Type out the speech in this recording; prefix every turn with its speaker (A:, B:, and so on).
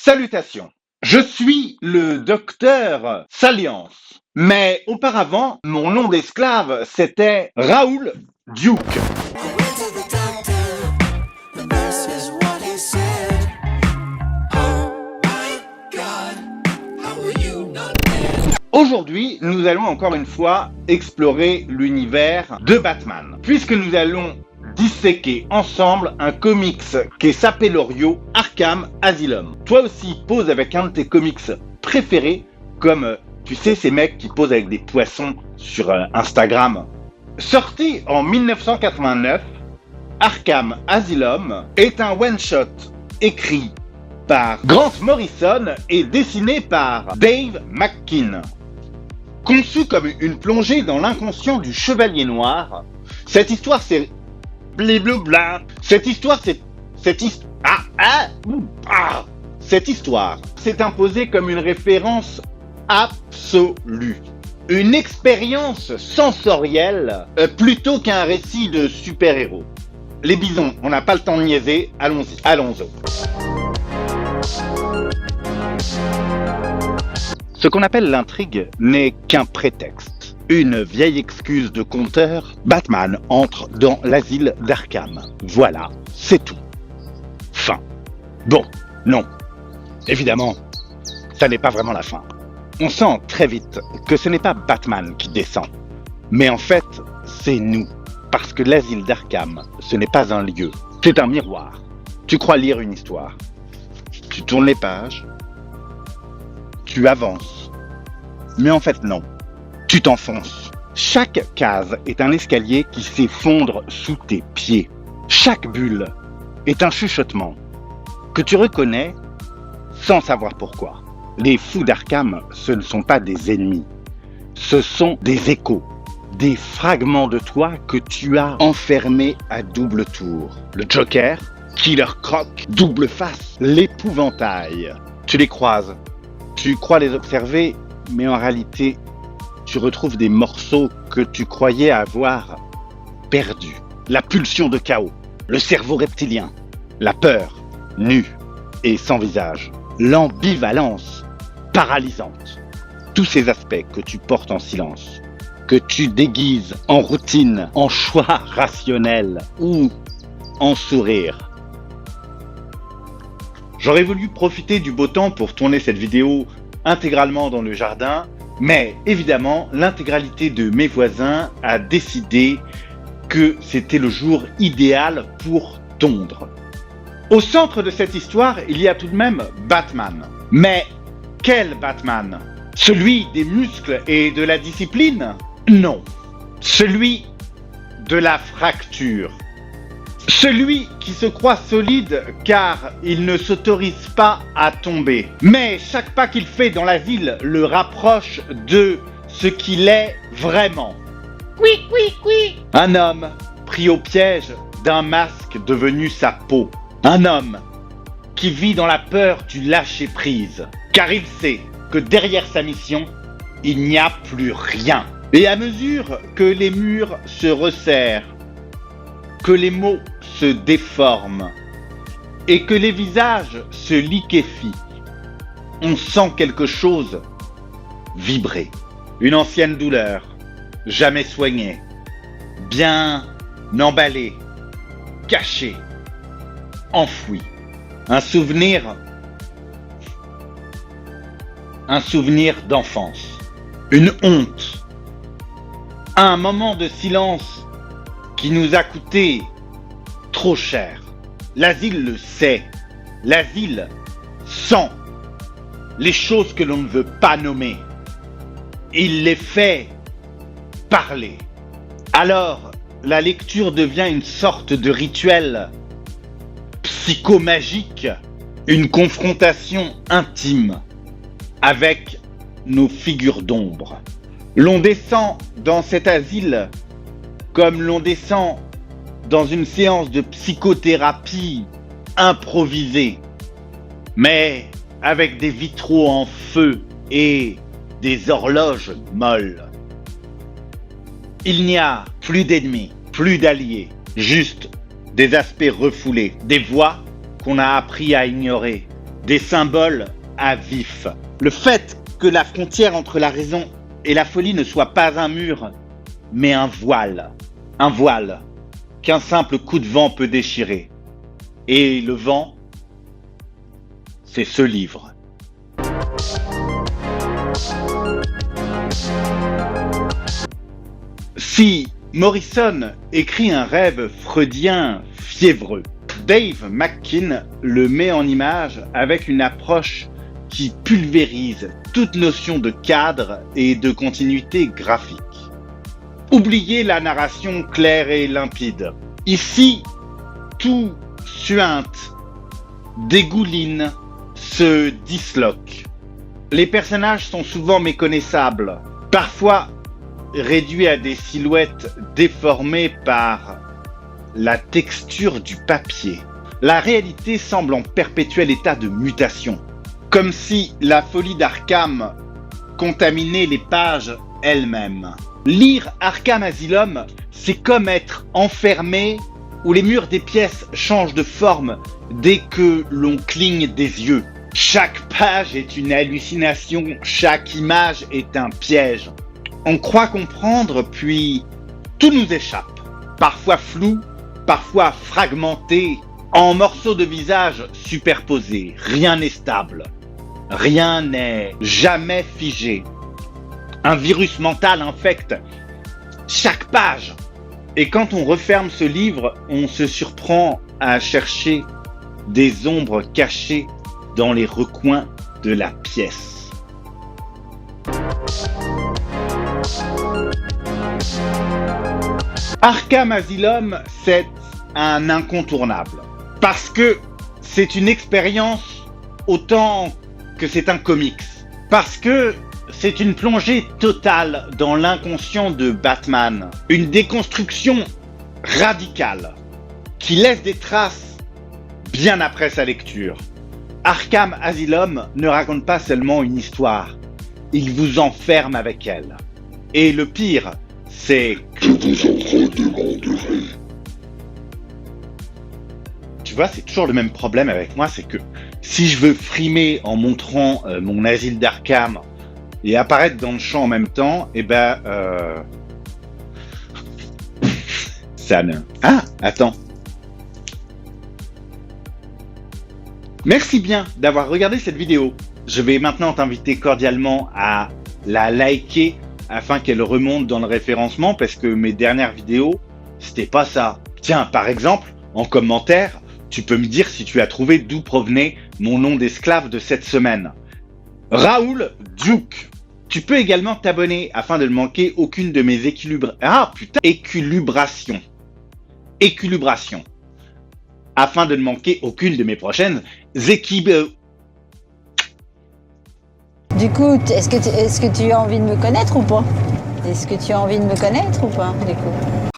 A: Salutations, je suis le docteur Salience, mais auparavant, mon nom d'esclave, c'était Raoul Duke. Aujourd'hui, nous allons encore une fois explorer l'univers de Batman, puisque nous allons disséquer ensemble un comics qui s'appelle Arkham Asylum. Toi aussi, pose avec un de tes comics préférés, comme, tu sais, ces mecs qui posent avec des poissons sur Instagram. Sorti en 1989, Arkham Asylum est un one-shot écrit par Grant Morrison et dessiné par Dave McKean. Conçu comme une plongée dans l'inconscient du Chevalier Noir, cette histoire c'est Cette histoire s'est imposée comme une référence absolue. Une expérience sensorielle plutôt qu'un récit de super-héros. Les bisons, on n'a pas le temps de niaiser, allons-y. Ce qu'on appelle l'intrigue n'est qu'un prétexte. Une vieille excuse de conteur, Batman entre dans l'asile d'Arkham. Voilà, c'est tout. Fin. Bon, non. Évidemment, ça n'est pas vraiment la fin. On sent très vite que ce n'est pas Batman qui descend. Mais en fait, c'est nous. Parce que l'asile d'Arkham, ce n'est pas un lieu. C'est un miroir. Tu crois lire une histoire. Tu tournes les pages. Tu avances. Mais en fait, non. Tu t'enfonces. Chaque case est un escalier qui s'effondre sous tes pieds. Chaque bulle est un chuchotement que tu reconnais sans savoir pourquoi. Les fous d'Arkham, ce ne sont pas des ennemis. Ce sont des échos, des fragments de toi que tu as enfermés à double tour. Le Joker, Killer Croc, Double Face, l'épouvantail. Tu les croises. Tu crois les observer, mais en réalité, tu retrouves des morceaux que tu croyais avoir perdus. La pulsion de chaos, le cerveau reptilien, la peur, nue et sans visage, l'ambivalence paralysante. Tous ces aspects que tu portes en silence, que tu déguises en routine, en choix rationnel ou en sourire. J'aurais voulu profiter du beau temps pour tourner cette vidéo intégralement dans le jardin, mais évidemment, l'intégralité de mes voisins a décidé que c'était le jour idéal pour tondre. Au centre de cette histoire, il y a tout de même Batman. Mais quel Batman? Celui des muscles et de la discipline? Non. Celui de la fracture. Celui qui se croit solide car il ne s'autorise pas à tomber. Mais chaque pas qu'il fait dans la ville le rapproche de ce qu'il est vraiment. Un homme pris au piège d'un masque devenu sa peau. Un homme qui vit dans la peur du lâcher-prise. Car il sait que derrière sa mission, il n'y a plus rien. Et à mesure que les murs se resserrent, que les mots se déforment et que les visages se liquéfient, on sent quelque chose vibrer. Une ancienne douleur, jamais soignée, bien emballée, cachée, enfouie. Un souvenir d'enfance, une honte, un moment de silence qui nous a coûté trop cher. L'asile le sait. L'asile sent les choses que l'on ne veut pas nommer. Il les fait parler. Alors, la lecture devient une sorte de rituel psychomagique, une confrontation intime avec nos figures d'ombre. L'on descend dans cet asile comme l'on descend dans une séance de psychothérapie improvisée, mais avec des vitraux en feu et des horloges molles. Il n'y a plus d'ennemis, plus d'alliés, juste des aspects refoulés, des voix qu'on a appris à ignorer, des symboles à vif. Le fait que la frontière entre la raison et la folie ne soit pas un mur, mais un voile qu'un simple coup de vent peut déchirer. Et le vent, c'est ce livre. Si Morrison écrit un rêve freudien fiévreux, Dave McKean le met en image avec une approche qui pulvérise toute notion de cadre et de continuité graphique. Oubliez la narration claire et limpide. Ici, tout suinte, dégouline, se disloque. Les personnages sont souvent méconnaissables, parfois réduits à des silhouettes déformées par la texture du papier. La réalité semble en perpétuel état de mutation, comme si la folie d'Arkham contaminait les pages elles-mêmes. Lire Arkham Asylum, c'est comme être enfermé où les murs des pièces changent de forme dès que l'on cligne des yeux. Chaque page est une hallucination, chaque image est un piège. On croit comprendre, puis tout nous échappe. Parfois flou, parfois fragmenté, en morceaux de visage superposés. Rien n'est stable. Rien n'est jamais figé. Un virus mental infecte chaque page. Et quand on referme ce livre, on se surprend à chercher des ombres cachées dans les recoins de la pièce. Arkham Asylum, c'est un incontournable. Parce que c'est une expérience autant que c'est un comics. Parce que c'est une plongée totale dans l'inconscient de Batman. Une déconstruction radicale qui laisse des traces bien après sa lecture. Arkham Asylum ne raconte pas seulement une histoire, il vous enferme avec elle. Et le pire, c'est que vous en. Tu vois, c'est toujours le même problème avec moi, c'est que si je veux frimer en montrant mon asile d'Arkham et apparaître dans le champ en même temps, ça ne... Ah, attends. Merci bien d'avoir regardé cette vidéo. Je vais maintenant t'inviter cordialement à la liker afin qu'elle remonte dans le référencement parce que mes dernières vidéos, c'était pas ça. Tiens, par exemple, en commentaire, tu peux me dire si tu as trouvé d'où provenait mon nom d'esclave de cette semaine. Raoul Duke. Tu peux également t'abonner afin de ne manquer aucune de mes équilibrations. Afin de ne manquer aucune de mes prochaines
B: Du coup, est-ce que tu as envie de me connaître ou pas? Est-ce que tu as envie de me connaître ou pas, du coup?